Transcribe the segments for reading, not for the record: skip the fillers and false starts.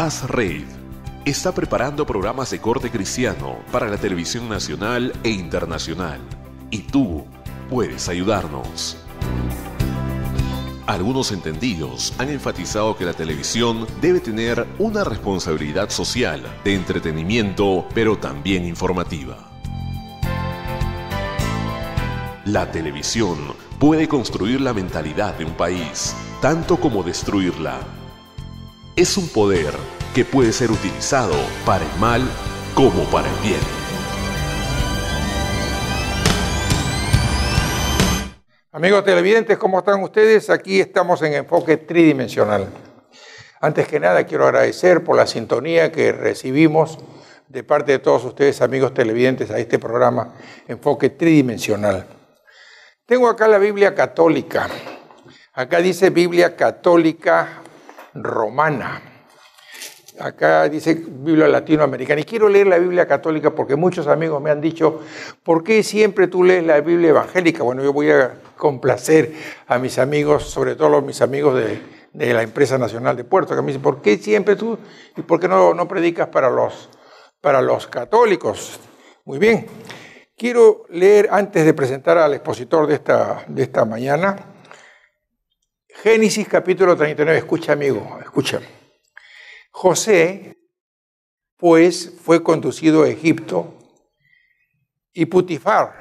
ASRAID está preparando programas de corte cristiano para la televisión nacional e internacional, y tú puedes ayudarnos. Algunos entendidos han enfatizado que la televisión debe tener una responsabilidad social, de entretenimiento, pero también informativa. La televisión puede construir la mentalidad de un país, tanto como destruirla. Es un poder que puede ser utilizado para el mal como para el bien. Amigos televidentes, ¿cómo están ustedes? Aquí estamos en Enfoque Tridimensional. Antes que nada, quiero agradecer por la sintonía que recibimos de parte de todos ustedes, amigos televidentes, a este programa Enfoque Tridimensional. Tengo acá la Biblia católica. Acá dice Biblia católica romana. Acá dice Biblia latinoamericana. Y quiero leer la Biblia católica porque muchos amigos me han dicho, ¿por qué siempre tú lees la Biblia evangélica? Bueno, yo voy a complacer a mis amigos, sobre todo mis amigos de la Empresa Nacional de Puerto, que me dicen, ¿por qué siempre tú? ¿Y por qué no predicas para los católicos? Muy bien. Quiero leer, antes de presentar al expositor de esta mañana, Génesis capítulo 39. Escucha, amigo, escucha. José, pues, fue conducido a Egipto y Putifar,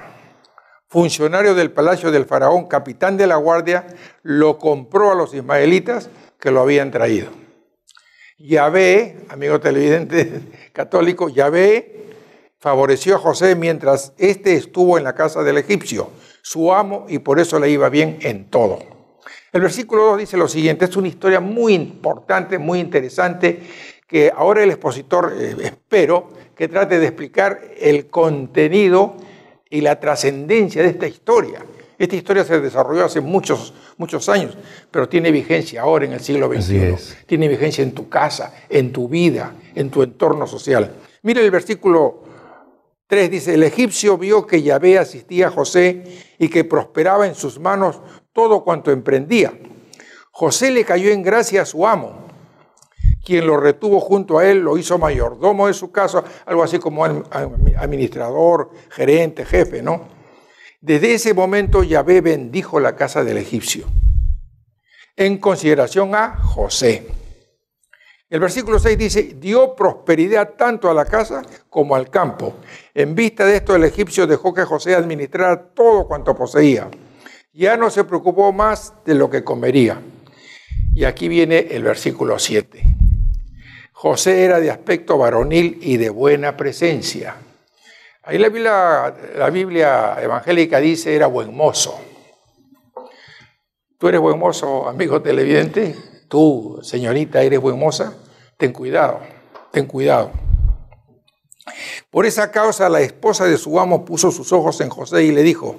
funcionario del palacio del faraón, capitán de la guardia, lo compró a los ismaelitas que lo habían traído. Yahvé, amigo televidente católico, Yahvé favoreció a José mientras éste estuvo en la casa del egipcio, su amo, y por eso le iba bien en todo. El versículo 2 dice lo siguiente, es una historia muy importante, muy interesante, que ahora el expositor espero que trate de explicar el contenido y la trascendencia de esta historia. Esta historia se desarrolló hace muchos años, pero tiene vigencia ahora en el siglo XXI. Tiene vigencia en tu casa, en tu vida, en tu entorno social. Mire el versículo 3 dice, el egipcio vio que Yahvé asistía a José y que prosperaba en sus manos todo cuanto emprendía. José le cayó en gracia a su amo, quien lo retuvo junto a él, lo hizo mayordomo de su casa, algo así como administrador, gerente, jefe, ¿no? Desde ese momento Yahvé bendijo la casa del egipcio, en consideración a José. El versículo 6 dice, dio prosperidad tanto a la casa como al campo. En vista de esto, el egipcio dejó que José administrara todo cuanto poseía. Ya no se preocupó más de lo que comería. Y aquí viene el versículo 7. José era de aspecto varonil y de buena presencia. Ahí la Biblia evangélica dice era buen mozo. ¿Tú eres buen mozo, amigo televidente? Tú, señorita, eres buen moza, ten cuidado, ten cuidado. Por esa causa la esposa de su amo puso sus ojos en José y le dijo,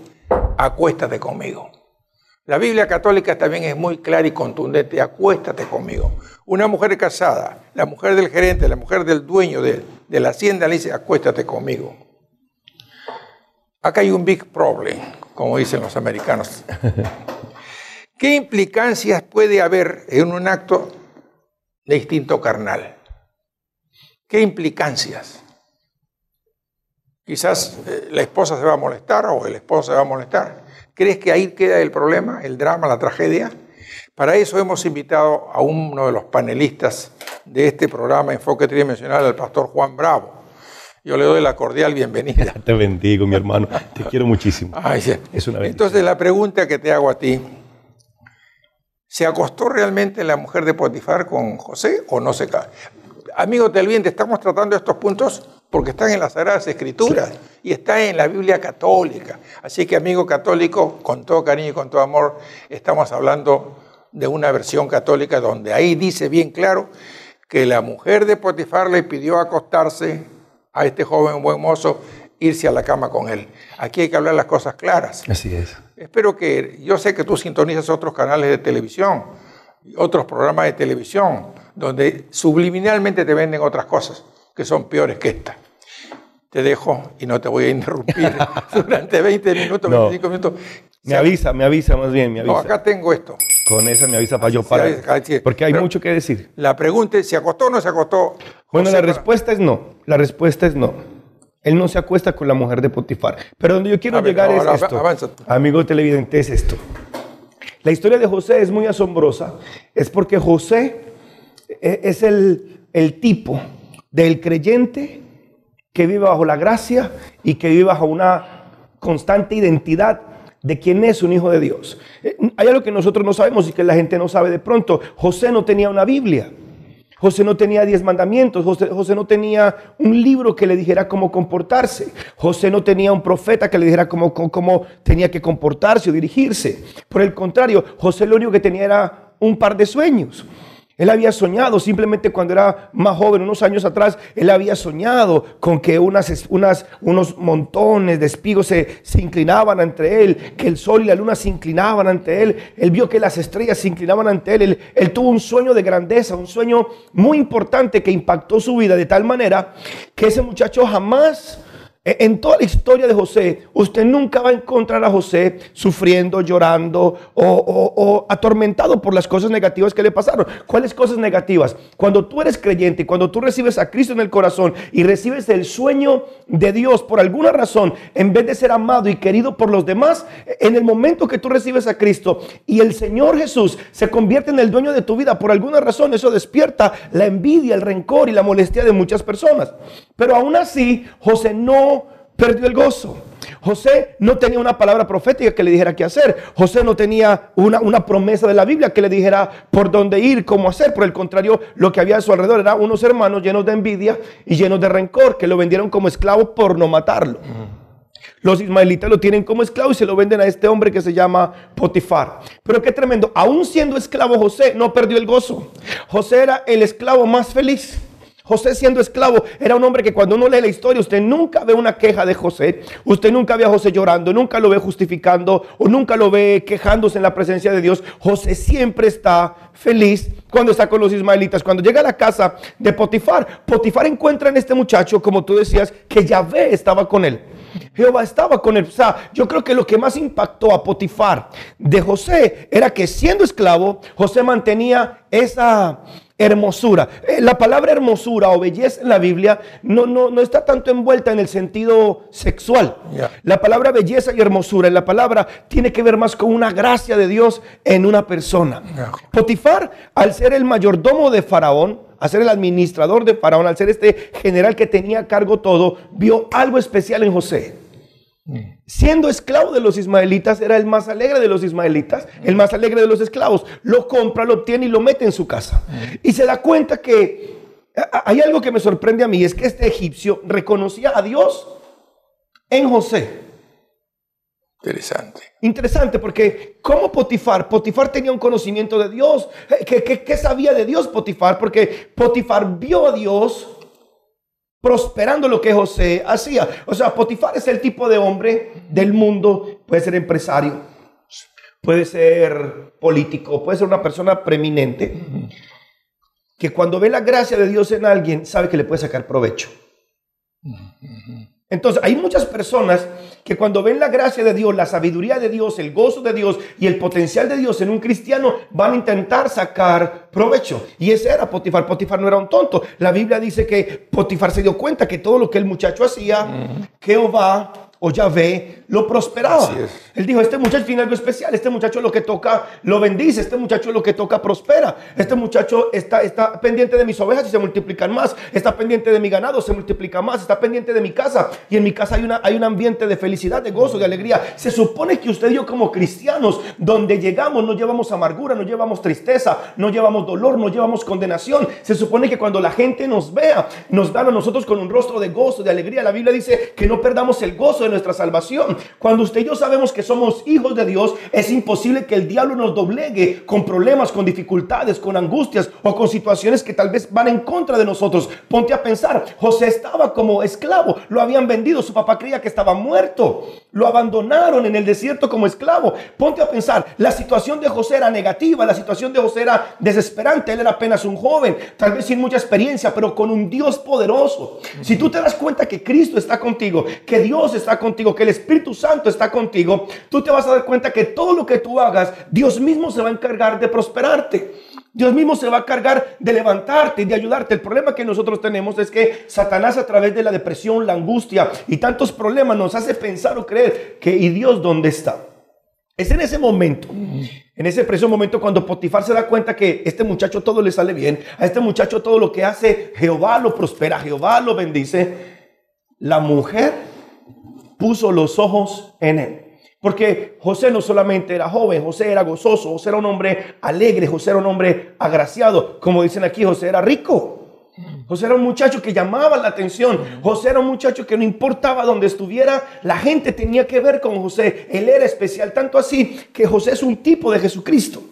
acuéstate conmigo. La Biblia católica también es muy clara y contundente, acuéstate conmigo. Una mujer casada, la mujer del gerente, la mujer del dueño de la hacienda le dice, acuéstate conmigo. Acá hay un big problem, como dicen los americanos. ¿Qué implicancias puede haber en un acto de instinto carnal? ¿Qué implicancias? Quizás la esposa se va a molestar o el esposo se va a molestar. ¿Crees que ahí queda el problema, el drama, la tragedia? Para eso hemos invitado a uno de los panelistas de este programa Enfoque Tridimensional, al pastor Juan Bravo. Yo le doy la cordial bienvenida. Te bendigo, mi hermano. Te quiero muchísimo. Ay, sí. Es una bendición. Entonces, la pregunta que te hago a ti, ¿se acostó realmente la mujer de Potifar con José o no se casó? Amigo televidente, estamos tratando estos puntos porque están en las Sagradas Escrituras y está en la Biblia católica. Así que, amigo católico, con todo cariño y con todo amor, estamos hablando de una versión católica donde ahí dice bien claro que la mujer de Potifar le pidió acostarse a este joven buen mozo, irse a la cama con él. Aquí hay que hablar las cosas claras. Así es. Espero que, yo sé que tú sintonizas otros canales de televisión, otros programas de televisión, donde subliminalmente te venden otras cosas que son peores que esta. Te dejo y no te voy a interrumpir durante 20 minutos, 25 minutos. Me avisa más bien, me avisa. No, acá tengo esto. Con esa me avisa para yo parar. Porque hay mucho que decir. La pregunta es, ¿se acostó o no se acostó? Bueno, la respuesta es no. La respuesta es no. Él no se acuesta con la mujer de Potifar. Pero donde yo quiero llegar es esto. Avanza. Amigo televidente, es esto. La historia de José es muy asombrosa. Es porque José es el tipo del creyente que vive bajo la gracia y que vive bajo una constante identidad de quién es un hijo de Dios. Hay algo que nosotros no sabemos y que la gente no sabe de pronto. José no tenía una Biblia. José no tenía 10 mandamientos. José no tenía un libro que le dijera cómo comportarse. José no tenía un profeta que le dijera cómo tenía que comportarse o dirigirse. Por el contrario, José lo único que tenía era un par de sueños. Él había soñado, simplemente cuando era más joven, unos años atrás, él había soñado con que unos montones de espigos se inclinaban ante él, que el sol y la luna se inclinaban ante él. Él vio que las estrellas se inclinaban ante él. Él tuvo un sueño de grandeza, un sueño muy importante que impactó su vida de tal manera que ese muchacho jamás... En toda la historia de José, usted nunca va a encontrar a José sufriendo, llorando o atormentado por las cosas negativas que le pasaron. ¿Cuáles cosas negativas? Cuando tú eres creyente, cuando tú recibes a Cristo en el corazón y recibes el sueño de Dios por alguna razón, en vez de ser amado y querido por los demás, en el momento que tú recibes a Cristo y el Señor Jesús se convierte en el dueño de tu vida, por alguna razón eso despierta la envidia, el rencor y la molestia de muchas personas. Pero aún así, José no perdió el gozo. José no tenía una palabra profética que le dijera qué hacer. José no tenía una promesa de la Biblia que le dijera por dónde ir, cómo hacer. Por el contrario, lo que había a su alrededor eran unos hermanos llenos de envidia y llenos de rencor que lo vendieron como esclavo por no matarlo. Los ismaelitas lo tienen como esclavo y se lo venden a este hombre que se llama Potifar. Pero qué tremendo, aún siendo esclavo, José no perdió el gozo. José era el esclavo más feliz. José, siendo esclavo, era un hombre que cuando uno lee la historia, usted nunca ve una queja de José. Usted nunca ve a José llorando, nunca lo ve justificando o nunca lo ve quejándose en la presencia de Dios. José siempre está feliz cuando está con los ismaelitas. Cuando llega a la casa de Potifar, Potifar encuentra en este muchacho, como tú decías, que Yahvé estaba con él. Jehová estaba con él. O sea, yo creo que lo que más impactó a Potifar de José era que siendo esclavo, José mantenía esa hermosura. La palabra hermosura o belleza en la Biblia no está tanto envuelta en el sentido sexual. La palabra belleza y hermosura en la palabra tiene que ver más con una gracia de Dios en una persona. Potifar, al ser el mayordomo de Faraón, al ser el administrador de Faraón, al ser este general que tenía a cargo todo, vio algo especial en José. Siendo esclavo de los ismaelitas, era el más alegre de los ismaelitas, el más alegre de los esclavos. Lo compra, lo obtiene y lo mete en su casa. Y se da cuenta que hay algo que me sorprende a mí, es que este egipcio reconocía a Dios en José. Interesante, porque como Potifar tenía un conocimiento de Dios. ¿Qué sabía de Dios Potifar? Porque Potifar vio a Dios prosperando lo que José hacía. O sea, Potifar es el tipo de hombre del mundo. Puede ser empresario, puede ser político, puede ser una persona preeminente, que cuando ve la gracia de Dios en alguien, sabe que le puede sacar provecho. Entonces hay muchas personas que cuando ven la gracia de Dios, la sabiduría de Dios, el gozo de Dios y el potencial de Dios en un cristiano, van a intentar sacar provecho. Y ese era Potifar. Potifar no era un tonto. La Biblia dice que Potifar se dio cuenta que todo lo que el muchacho hacía, Jehová o Yahvé lo prosperaba. Él dijo, este muchacho tiene algo especial, este muchacho lo que toca lo bendice, este muchacho lo que toca prospera, este muchacho está pendiente de mis ovejas y se multiplican más, está pendiente de mi ganado, se multiplica más, está pendiente de mi casa y en mi casa hay un ambiente de felicidad, de gozo, de alegría. Se supone que usted y yo como cristianos, donde llegamos no llevamos amargura, no llevamos tristeza, no llevamos dolor, no llevamos condenación. Se supone que cuando la gente nos vea, nos dan a nosotros con un rostro de gozo, de alegría. La Biblia dice que no perdamos el gozo de nuestra salvación. Cuando usted y yo sabemos que somos hijos de Dios, es imposible que el diablo nos doblegue con problemas, con dificultades, con angustias o con situaciones que tal vez van en contra de nosotros. Ponte a pensar, José estaba como esclavo, lo habían vendido, su papá creía que estaba muerto. Lo abandonaron en el desierto como esclavo. Ponte a pensar, la situación de José era negativa, la situación de José era desesperante. Él era apenas un joven, tal vez sin mucha experiencia, pero con un Dios poderoso. Si tú te das cuenta que Cristo está contigo, que Dios está contigo, que el Espíritu Santo está contigo, tú te vas a dar cuenta que todo lo que tú hagas, Dios mismo se va a encargar de prosperarte. Dios mismo se va a encargar de levantarte y de ayudarte. El problema que nosotros tenemos es que Satanás, a través de la depresión, la angustia y tantos problemas, nos hace pensar o creer que ¿y Dios dónde está? Es en ese momento, en ese preciso momento, cuando Potifar se da cuenta que este muchacho todo le sale bien, a este muchacho todo lo que hace, Jehová lo prospera, Jehová lo bendice. La mujer puso los ojos en él. Porque José no solamente era joven, José era gozoso, José era un hombre alegre, José era un hombre agraciado. Como dicen aquí, José era rico. José era un muchacho que llamaba la atención. José era un muchacho que no importaba donde estuviera, la gente tenía que ver con José. Él era especial, tanto así que José es un tipo de Jesucristo.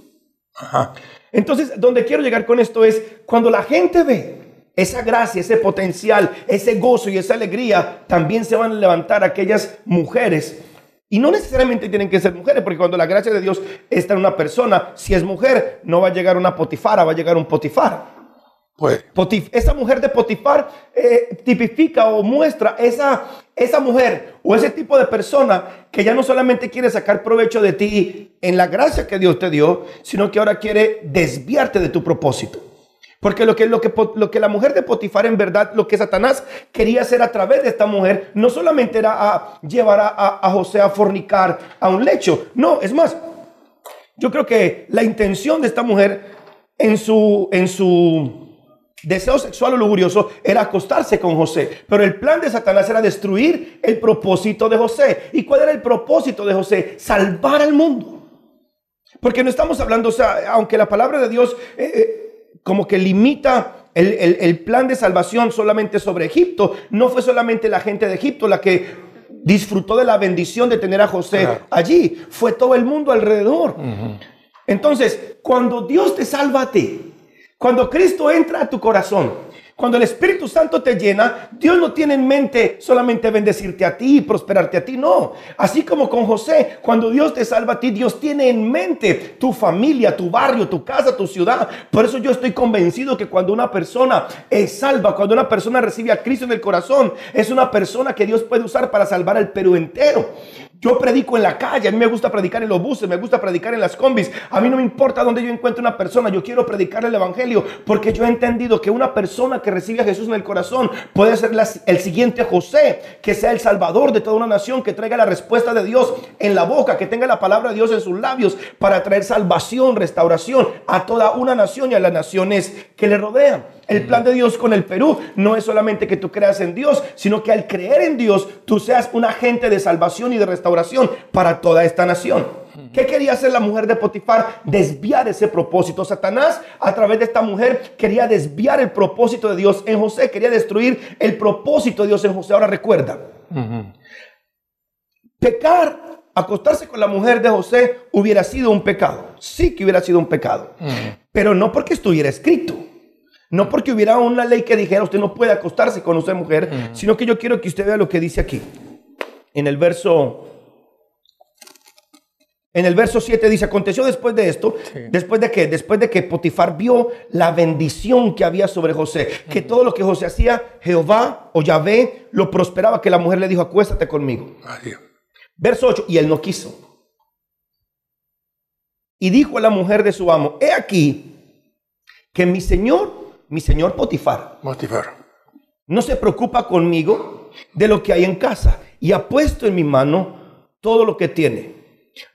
Ajá. Entonces, donde quiero llegar con esto es, cuando la gente ve esa gracia, ese potencial, ese gozo y esa alegría, también se van a levantar aquellas mujeres. Y no necesariamente tienen que ser mujeres, porque cuando la gracia de Dios está en una persona, si es mujer, no va a llegar una Potifara, va a llegar un Potifar. Pues esa mujer de Potifar tipifica o muestra esa mujer o ese tipo de persona que ya no solamente quiere sacar provecho de ti en la gracia que Dios te dio, sino que ahora quiere desviarte de tu propósito. Porque lo que la mujer de Potifar, en verdad, lo que Satanás quería hacer a través de esta mujer, no solamente era llevar a José a fornicar a un lecho. No, es más, yo creo que la intención de esta mujer en su deseo sexual o lujurioso era acostarse con José. Pero el plan de Satanás era destruir el propósito de José. ¿Y cuál era el propósito de José? Salvar al mundo. Porque no estamos hablando, o sea, aunque la palabra de Dios como que limita el plan de salvación solamente sobre Egipto, no fue solamente la gente de Egipto la que disfrutó de la bendición de tener a José allí, fue todo el mundo alrededor. Entonces, cuando Dios te salva a ti, cuando Cristo entra a tu corazón, cuando el Espíritu Santo te llena, Dios no tiene en mente solamente bendecirte a ti y prosperarte a ti, no. Así como con José, cuando Dios te salva a ti, Dios tiene en mente tu familia, tu barrio, tu casa, tu ciudad. Por eso yo estoy convencido que cuando una persona es salva, cuando una persona recibe a Cristo en el corazón, es una persona que Dios puede usar para salvar al Perú entero. Yo predico en la calle, a mí me gusta predicar en los buses, me gusta predicar en las combis. A mí no me importa dónde yo encuentre una persona, yo quiero predicar el evangelio, porque yo he entendido que una persona que recibe a Jesús en el corazón puede ser el siguiente José, que sea el salvador de toda una nación, que traiga la respuesta de Dios en la boca, que tenga la palabra de Dios en sus labios para traer salvación, restauración a toda una nación y a las naciones que le rodean. El plan de Dios con el Perú no es solamente que tú creas en Dios, sino que al creer en Dios, tú seas un agente de salvación y de restauración para toda esta nación. ¿Qué quería hacer la mujer de Potifar? Desviar ese propósito. Satanás, a través de esta mujer, quería desviar el propósito de Dios en José, quería destruir el propósito de Dios en José. Ahora recuerda, pecar, acostarse con la mujer de José hubiera sido un pecado. Sí que hubiera sido un pecado, pero no porque estuviera escrito. No porque hubiera una ley que dijera usted no puede acostarse con usted mujer, sino que yo quiero que usted vea lo que dice aquí. En el verso 7 dice, aconteció después de esto, después de que Potifar vio la bendición que había sobre José, que todo lo que José hacía, Jehová o Yahvé lo prosperaba, que la mujer le dijo, acuéstate conmigo. Adiós. Verso 8, y él no quiso. Y dijo a la mujer de su amo, he aquí que mi señor Potifar no se preocupa conmigo de lo que hay en casa y ha puesto en mi mano todo lo que tiene.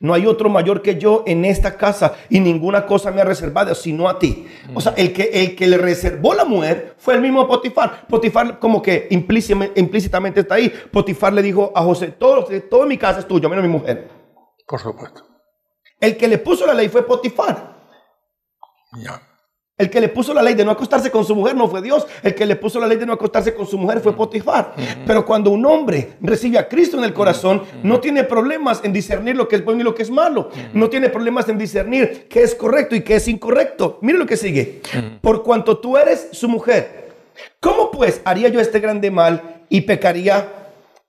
No hay otro mayor que yo en esta casa y ninguna cosa me ha reservado sino a ti. O sea, el que le reservó la mujer fue el mismo Potifar. Potifar como que implícitamente está ahí. Potifar le dijo a José, todo en mi casa es tuyo, menos mi mujer. Por supuesto. El que le puso la ley fue Potifar. Ya. El que le puso la ley de no acostarse con su mujer no fue Dios. El que le puso la ley de no acostarse con su mujer fue Potifar. Pero cuando un hombre recibe a Cristo en el corazón, no tiene problemas en discernir lo que es bueno y lo que es malo. No tiene problemas en discernir qué es correcto y qué es incorrecto. Mire lo que sigue. Por cuanto tú eres su mujer, ¿cómo pues haría yo este grande mal y pecaría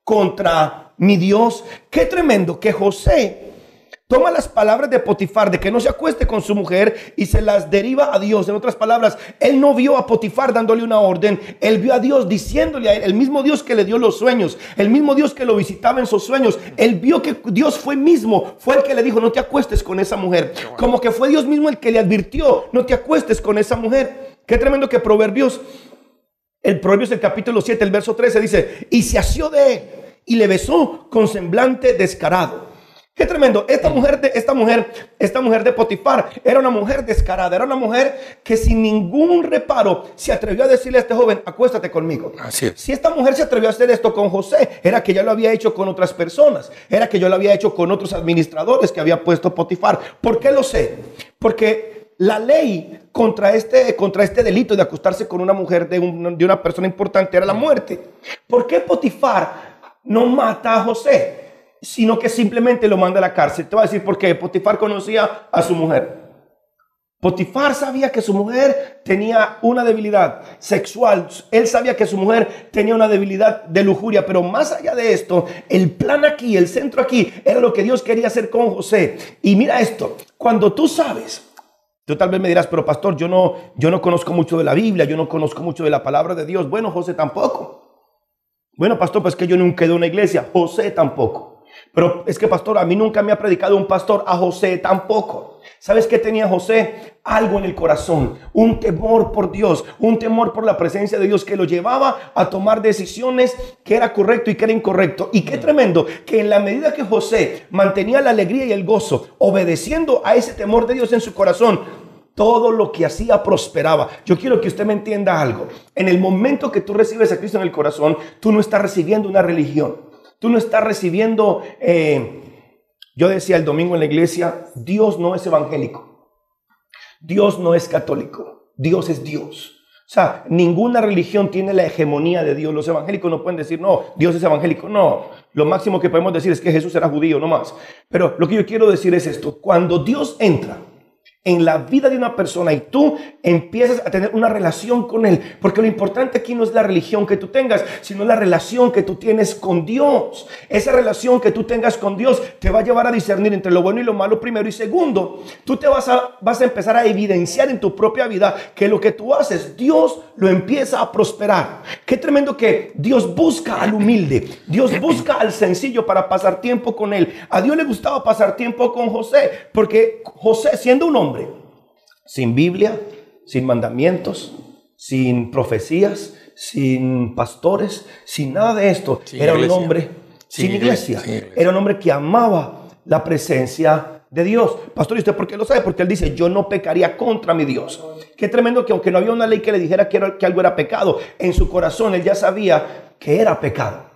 contra mi Dios. Qué tremendo que José toma las palabras de Potifar de que no se acueste con su mujer y se las deriva a Dios. En otras palabras, él no vio a Potifar dándole una orden, él vio a Dios diciéndole a él, el mismo Dios que le dio los sueños, el mismo Dios que lo visitaba en sus sueños. Él vio que Dios fue el que le dijo, no te acuestes con esa mujer. Como que fue Dios mismo el que le advirtió, no te acuestes con esa mujer. Qué tremendo que Proverbios el capítulo 7, el verso 13 dice, y se asió de él y le besó con semblante descarado. Qué tremendo. Esta mujer de Potifar era una mujer descarada, era una mujer que sin ningún reparo se atrevió a decirle a este joven, acuéstate conmigo. Así es. Si esta mujer se atrevió a hacer esto con José, era que ya lo había hecho con otras personas, era que yo lo había hecho con otros administradores que había puesto Potifar. ¿Por qué lo sé? Porque la ley contra este delito de acostarse con una mujer de una persona importante era la muerte. ¿Por qué Potifar no mata a José, sino que simplemente lo manda a la cárcel? Te voy a decir por qué. Potifar conocía a su mujer. Potifar sabía que su mujer tenía una debilidad sexual. Él sabía que su mujer tenía una debilidad de lujuria. Pero más allá de esto, el plan aquí, el centro aquí, era lo que Dios quería hacer con José. Y mira esto, cuando tú sabes, tú tal vez me dirás, pero pastor, yo no conozco mucho de la Biblia, yo no conozco mucho de la palabra de Dios. Bueno, José tampoco. Bueno, pastor, pues que yo nunca he ido a una iglesia. José tampoco. Pero es que, pastor, a mí nunca me ha predicado un pastor. A José tampoco. ¿Sabes qué tenía José? Algo en el corazón, un temor por Dios, un temor por la presencia de Dios que lo llevaba a tomar decisiones que era correcto y que era incorrecto. Y qué tremendo que en la medida que José mantenía la alegría y el gozo, obedeciendo a ese temor de Dios en su corazón, todo lo que hacía prosperaba. Yo quiero que usted me entienda algo. En el momento que tú recibes a Cristo en el corazón, tú no estás recibiendo una religión. Tú no estás recibiendo, yo decía el domingo en la iglesia, Dios no es evangélico, Dios no es católico, Dios es Dios. O sea, ninguna religión tiene la hegemonía de Dios. Los evangélicos no pueden decir, no, Dios es evangélico. No, lo máximo que podemos decir es que Jesús era judío, no más. Pero lo que yo quiero decir es esto, cuando Dios entra en la vida de una persona y tú empiezas a tener una relación con Él, porque lo importante aquí no es la religión que tú tengas, sino la relación que tú tienes con Dios. Esa relación que tú tengas con Dios te va a llevar a discernir entre lo bueno y lo malo primero, y segundo, tú te vas a empezar a evidenciar en tu propia vida que lo que tú haces, Dios lo empieza a prosperar. Qué tremendo que Dios busca al humilde, Dios busca al sencillo para pasar tiempo con Él. A Dios le gustaba pasar tiempo con José, porque José, siendo un hombre sin Biblia, sin mandamientos, sin profecías, sin pastores, sin nada de esto, era un hombre sin iglesia. Era un hombre que amaba la presencia de Dios. Pastor, ¿y usted por qué lo sabe? Porque él dice, yo no pecaría contra mi Dios. Qué tremendo que aunque no había una ley que le dijera que algo era pecado, en su corazón él ya sabía que era pecado.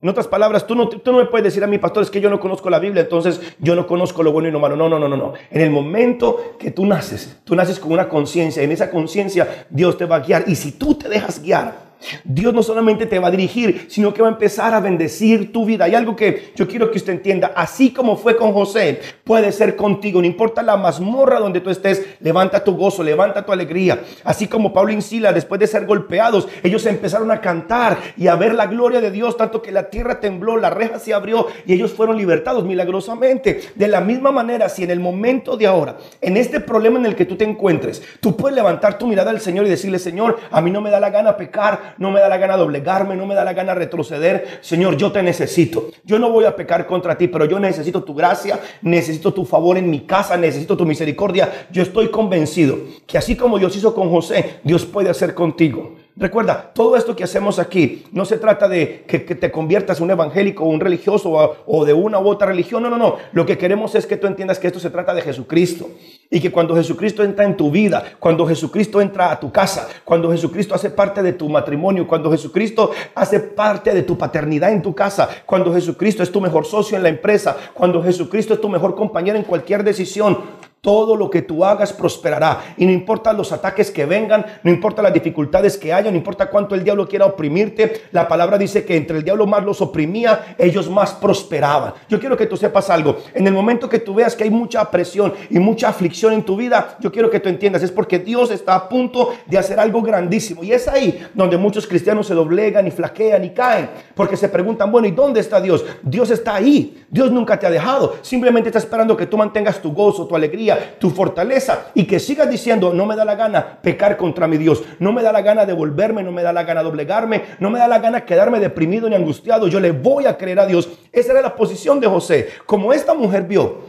En otras palabras, tú no me puedes decir a mí, pastor, es que yo no conozco la Biblia, entonces yo no conozco lo bueno y lo malo. No. En el momento que tú naces con una conciencia. En esa conciencia Dios te va a guiar. Y si tú te dejas guiar, Dios no solamente te va a dirigir, sino que va a empezar a bendecir tu vida. Hay algo que yo quiero que usted entienda. Así como fue con José, puede ser contigo. No importa la mazmorra donde tú estés, levanta tu gozo, levanta tu alegría. Así como Pablo y Silas, después de ser golpeados, ellos empezaron a cantar y a ver la gloria de Dios, tanto que la tierra tembló, la reja se abrió y ellos fueron libertados milagrosamente. De la misma manera, si en el momento de ahora, en este problema en el que tú te encuentres, tú puedes levantar tu mirada al Señor y decirle, Señor, a mí no me da la gana pecar, no me da la gana doblegarme, no me da la gana retroceder. Señor, yo te necesito. Yo no voy a pecar contra ti, pero yo necesito tu gracia, necesito tu favor en mi casa, necesito tu misericordia. Yo estoy convencido que así como Dios hizo con José, Dios puede hacer contigo. Recuerda, todo esto que hacemos aquí no se trata de que te conviertas en un evangélico o un religioso o de una u otra religión. No. Lo que queremos es que tú entiendas que esto se trata de Jesucristo. Y que cuando Jesucristo entra en tu vida, cuando Jesucristo entra a tu casa, cuando Jesucristo hace parte de tu matrimonio, cuando Jesucristo hace parte de tu paternidad en tu casa, cuando Jesucristo es tu mejor socio en la empresa, cuando Jesucristo es tu mejor compañero en cualquier decisión, todo lo que tú hagas prosperará. Y no importa los ataques que vengan, no importa las dificultades que haya, no importa cuánto el diablo quiera oprimirte. La palabra dice que entre el diablo más los oprimía, ellos más prosperaban. Yo quiero que tú sepas algo. En el momento que tú veas que hay mucha presión y mucha aflicción en tu vida, yo quiero que tú entiendas, es porque Dios está a punto de hacer algo grandísimo. Y es ahí donde muchos cristianos se doblegan y flaquean y caen, porque se preguntan, bueno, ¿y dónde está Dios? Dios está ahí. Dios nunca te ha dejado. Simplemente está esperando que tú mantengas tu gozo, tu alegría, tu fortaleza, y que sigas diciendo, no me da la gana pecar contra mi Dios, no me da la gana devolverme, no me da la gana doblegarme, no me da la gana quedarme deprimido ni angustiado. Yo le voy a creer a Dios. Esa era la posición de José. Como esta mujer vio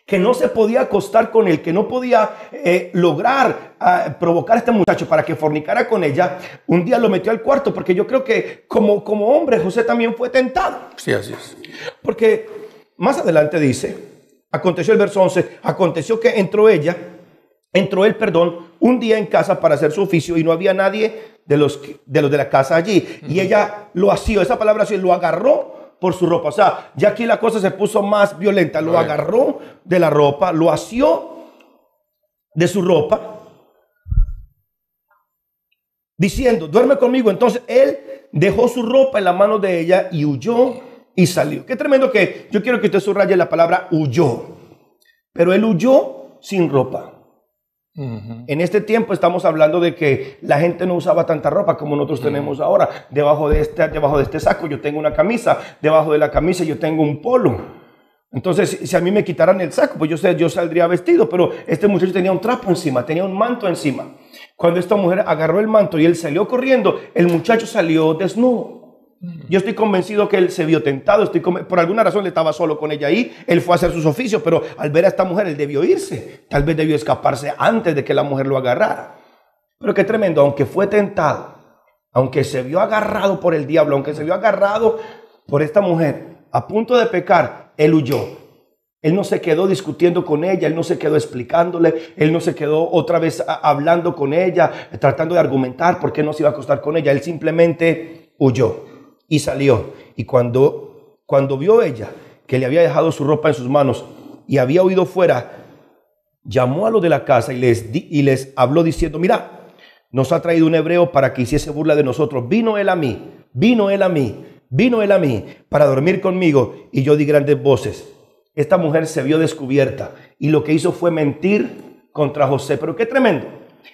que no se podía acostar con él, que no podía lograr provocar a este muchacho para que fornicara con ella, un día lo metió al cuarto, porque yo creo que como hombre José también fue tentado. Sí, así es. Porque más adelante dice, aconteció el verso 11, aconteció que entró él, un día en casa para hacer su oficio, y no había nadie de los de la casa allí. Y ella lo asió, esa palabra así, lo agarró por su ropa. O sea, ya aquí la cosa se puso más violenta. Lo agarró de la ropa, lo asió de su ropa, diciendo, duerme conmigo. Entonces él dejó su ropa en la mano de ella y huyó y salió. Qué tremendo que yo quiero que usted subraye la palabra huyó. Pero él huyó sin ropa. En este tiempo estamos hablando de que la gente no usaba tanta ropa como nosotros tenemos ahora. Debajo de este saco yo tengo una camisa, debajo de la camisa yo tengo un polo. Entonces, si a mí me quitaran el saco, pues yo saldría vestido, pero este muchacho tenía un trapo encima, tenía un manto encima. Cuando esta mujer agarró el manto y él salió corriendo, el muchacho salió desnudo. Yo estoy convencido que él se vio tentado, por alguna razón él estaba solo con ella ahí, él fue a hacer sus oficios, pero al ver a esta mujer él debió irse, tal vez debió escaparse antes de que la mujer lo agarrara. Pero qué tremendo, aunque fue tentado, aunque se vio agarrado por el diablo, aunque se vio agarrado por esta mujer, a punto de pecar, él huyó. Él no se quedó discutiendo con ella, él no se quedó explicándole, él no se quedó otra vez hablando con ella, tratando de argumentar por qué no se iba a acostar con ella. Él simplemente huyó y salió. Y cuando vio ella que le había dejado su ropa en sus manos y había huido fuera, llamó a los de la casa y les habló diciendo, mira, nos ha traído un hebreo para que hiciese burla de nosotros. Vino él a mí para dormir conmigo, y yo di grandes voces. Esta mujer se vio descubierta y lo que hizo fue mentir contra José. Pero qué tremendo.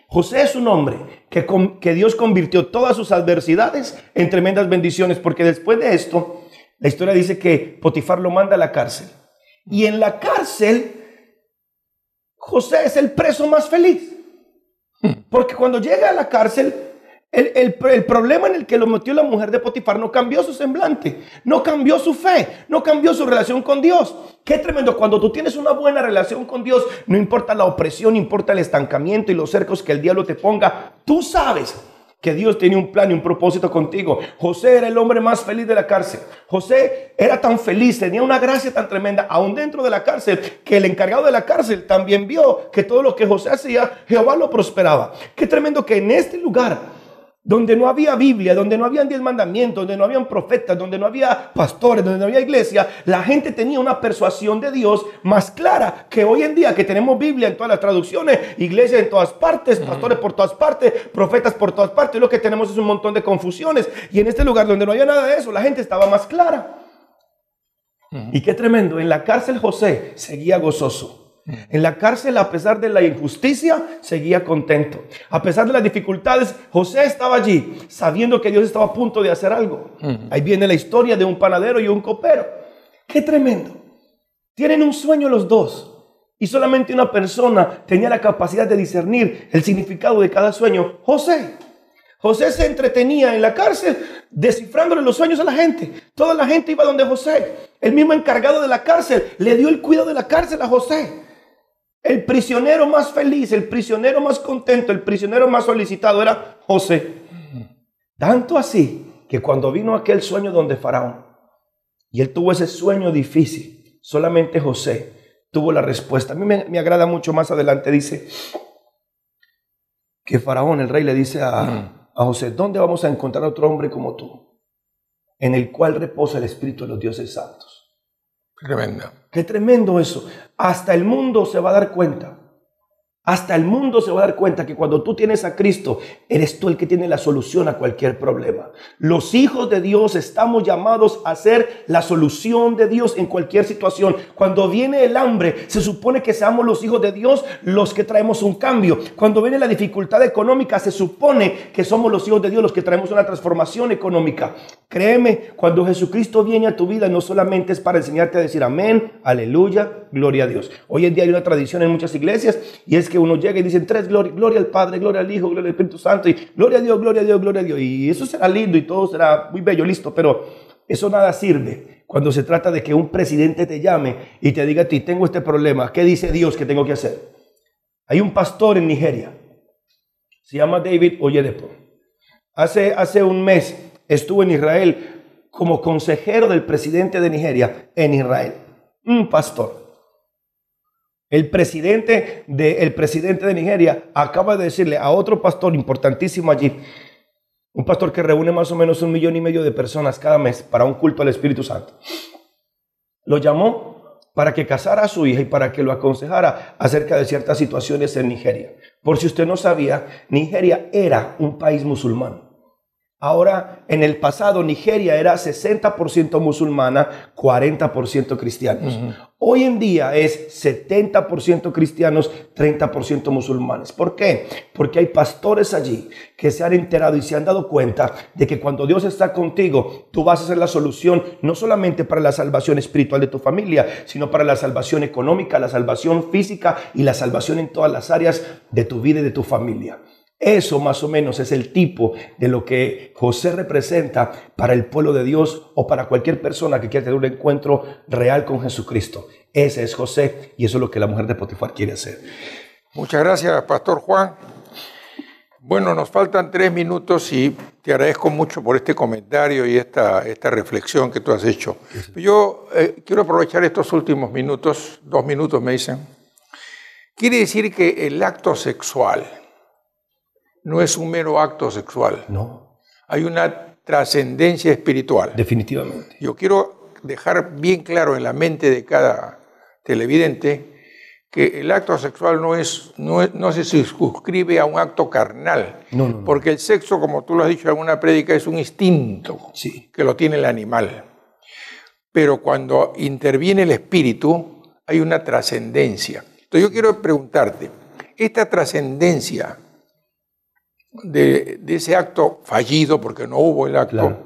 José es un hombre que Dios convirtió todas sus adversidades en tremendas bendiciones, porque después de esto, la historia dice que Potifar lo manda a la cárcel. Y en la cárcel, José es el preso más feliz. Porque cuando llega a la cárcel, el problema en el que lo metió la mujer de Potifar no cambió su semblante, no cambió su fe, no cambió su relación con Dios. Qué tremendo, cuando tú tienes una buena relación con Dios, no importa la opresión, no importa el estancamiento y los cercos que el diablo te ponga, tú sabes que Dios tiene un plan y un propósito contigo. José era el hombre más feliz de la cárcel. José era tan feliz, tenía una gracia tan tremenda, aún dentro de la cárcel, que el encargado de la cárcel también vio que todo lo que José hacía, Jehová lo prosperaba. Qué tremendo que en este lugar, donde no había Biblia, donde no habían 10 mandamientos, donde no habían profetas, donde no había pastores, donde no había iglesia, la gente tenía una persuasión de Dios más clara que hoy en día, que tenemos Biblia en todas las traducciones, iglesia en todas partes, pastores por todas partes, profetas por todas partes. Y lo que tenemos es un montón de confusiones. Y en este lugar donde no había nada de eso, la gente estaba más clara. Y qué tremendo, en la cárcel José seguía gozoso. En la cárcel, a pesar de la injusticia, seguía contento. A pesar de las dificultades, José estaba allí, sabiendo que Dios estaba a punto de hacer algo. Ahí viene la historia de un panadero y un copero. ¡Qué tremendo! Tienen un sueño los dos, y solamente una persona tenía la capacidad de discernir el significado de cada sueño. José se entretenía en la cárcel descifrándole los sueños a la gente. Toda la gente iba donde José. El mismo encargado de la cárcel le dio el cuidado de la cárcel a José. El prisionero más feliz, el prisionero más contento, el prisionero más solicitado era José. Tanto así que cuando vino aquel sueño donde Faraón, y él tuvo ese sueño difícil, solamente José tuvo la respuesta. A mí me agrada mucho, más adelante dice que Faraón, el rey, le dice a José, ¿dónde vamos a encontrar otro hombre como tú, en el cual reposa el espíritu de los dioses santos? Tremendo. Qué tremendo eso. Hasta el mundo se va a dar cuenta. Hasta el mundo se va a dar cuenta que cuando tú tienes a Cristo, eres tú el que tiene la solución a cualquier problema. Los hijos de Dios estamos llamados a ser la solución de Dios en cualquier situación. Cuando viene el hambre, se supone que seamos los hijos de Dios los que traemos un cambio. Cuando viene la dificultad económica, se supone que somos los hijos de Dios los que traemos una transformación económica. Créeme, cuando Jesucristo viene a tu vida, no solamente es para enseñarte a decir amén, aleluya, gloria a Dios. Hoy en día hay una tradición en muchas iglesias y es que uno llega y dicen tres gloria al Padre, gloria al Hijo, gloria al Espíritu Santo y gloria a Dios, gloria a Dios, gloria a Dios. Y eso será lindo y todo será muy bello, listo, pero eso nada sirve cuando se trata de que un presidente te llame y te diga a ti, tengo este problema, ¿qué dice Dios que tengo que hacer? Hay un pastor en Nigeria, se llama David Oyedepo. Hace un mes estuvo en Israel como consejero del presidente de Nigeria en Israel, un pastor. El presidente de Nigeria acaba de decirle a otro pastor importantísimo allí, un pastor que reúne más o menos 1,5 millones de personas cada mes para un culto al Espíritu Santo. Lo llamó para que casara a su hija y para que lo aconsejara acerca de ciertas situaciones en Nigeria. Por si usted no sabía, Nigeria era un país musulmán. Ahora, en el pasado, Nigeria era 60% musulmana, 40% cristianos. Hoy en día es 70% cristianos, 30% musulmanes. ¿Por qué? Porque hay pastores allí que se han enterado y se han dado cuenta de que cuando Dios está contigo, tú vas a ser la solución no solamente para la salvación espiritual de tu familia, sino para la salvación económica, la salvación física y la salvación en todas las áreas de tu vida y de tu familia. Eso más o menos es el tipo de lo que José representa para el pueblo de Dios o para cualquier persona que quiera tener un encuentro real con Jesucristo. Ese es José y eso es lo que la mujer de Potifar quiere hacer. Muchas gracias, Pastor Juan. Bueno, nos faltan 3 minutos y te agradezco mucho por este comentario y esta reflexión que tú has hecho. Yo quiero aprovechar estos últimos minutos, 2 minutos me dicen. Quiere decir que el acto sexual no es un mero acto sexual. No. Hay una trascendencia espiritual. Definitivamente. Yo quiero dejar bien claro en la mente de cada televidente que el acto sexual no se circunscribe a un acto carnal. No. Porque el sexo, como tú lo has dicho en una prédica, es un instinto que lo tiene el animal. Pero cuando interviene el espíritu, hay una trascendencia. Entonces yo quiero preguntarte, esta trascendencia de ese acto fallido, porque no hubo el acto, claro,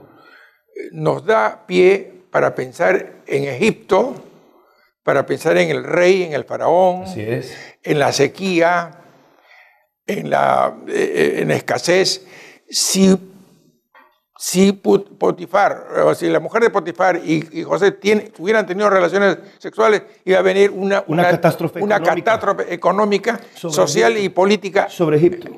nos da pie para pensar en Egipto, para pensar en el rey, en el faraón, en la sequía, en la escasez. Si Potifar, o si la mujer de Potifar y José hubieran tenido relaciones sexuales, iba a venir una catástrofe económica, social y política sobre Egipto.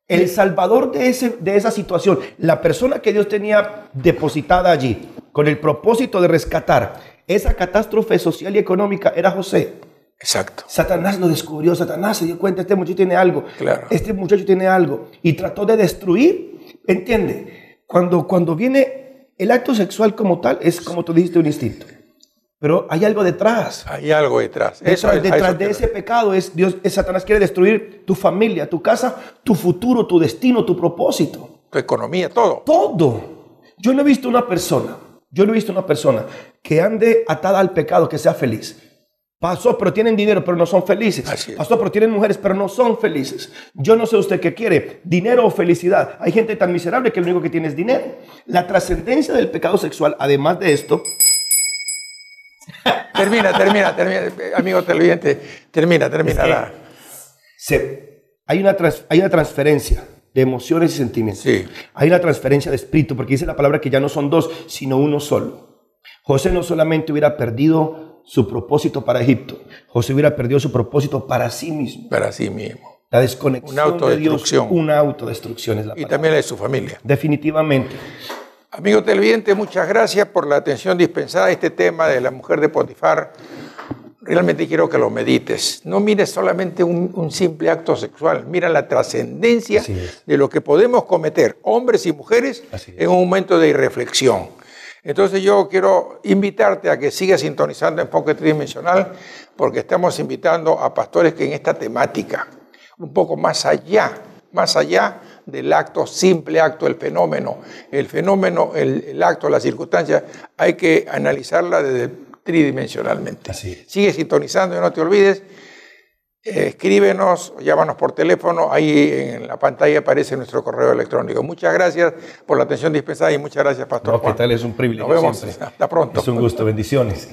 El salvador de esa situación, la persona que Dios tenía depositada allí con el propósito de rescatar esa catástrofe social y económica era José. Exacto. Satanás lo descubrió, Satanás se dio cuenta, este muchacho tiene algo, claro, este muchacho tiene algo y trató de destruir, ¿entiende? Cuando viene el acto sexual como tal, es como tú dijiste, un instinto. Pero hay algo detrás. Hay algo detrás. Detrás de ese pecado Satanás quiere destruir tu familia, tu casa, tu futuro, tu destino, tu propósito. Tu economía, todo. Todo. Yo no he visto una persona que ande atada al pecado que sea feliz. Pasó, pero tienen dinero, pero no son felices. Pasó, pero tienen mujeres, pero no son felices. Yo no sé usted qué quiere, dinero o felicidad. Hay gente tan miserable que lo único que tiene es dinero. La trascendencia del pecado sexual, además de esto... Termina, amigo televidente, termina. Hay una transferencia de emociones y sentimientos. Sí. Hay una transferencia de espíritu, porque dice la palabra que ya no son dos, sino uno solo. José no solamente hubiera perdido su propósito para Egipto, José hubiera perdido su propósito para sí mismo. Para sí mismo. La desconexión de Dios, una autodestrucción es la palabra. Y también la de su familia. Definitivamente. Amigo televidente, muchas gracias por la atención dispensada a este tema de la mujer de Potifar. Realmente quiero que lo medites. No mires solamente un simple acto sexual. Mira la trascendencia de lo que podemos cometer, hombres y mujeres, en un momento de irreflexión. Entonces yo quiero invitarte a que sigas sintonizando Enfoque Tridimensional, porque estamos invitando a pastores que en esta temática, un poco más allá del acto, simple acto, el fenómeno, el acto, la circunstancia, hay que analizarla tridimensionalmente. Así. Sigue sintonizando y no te olvides. Escríbenos, llámanos por teléfono, ahí en la pantalla aparece nuestro correo electrónico. Muchas gracias por la atención dispensada y muchas gracias, Pastor Juan. ¿Qué tal? Es un privilegio. Nos vemos, siempre. hasta pronto. Es un gusto, bendiciones.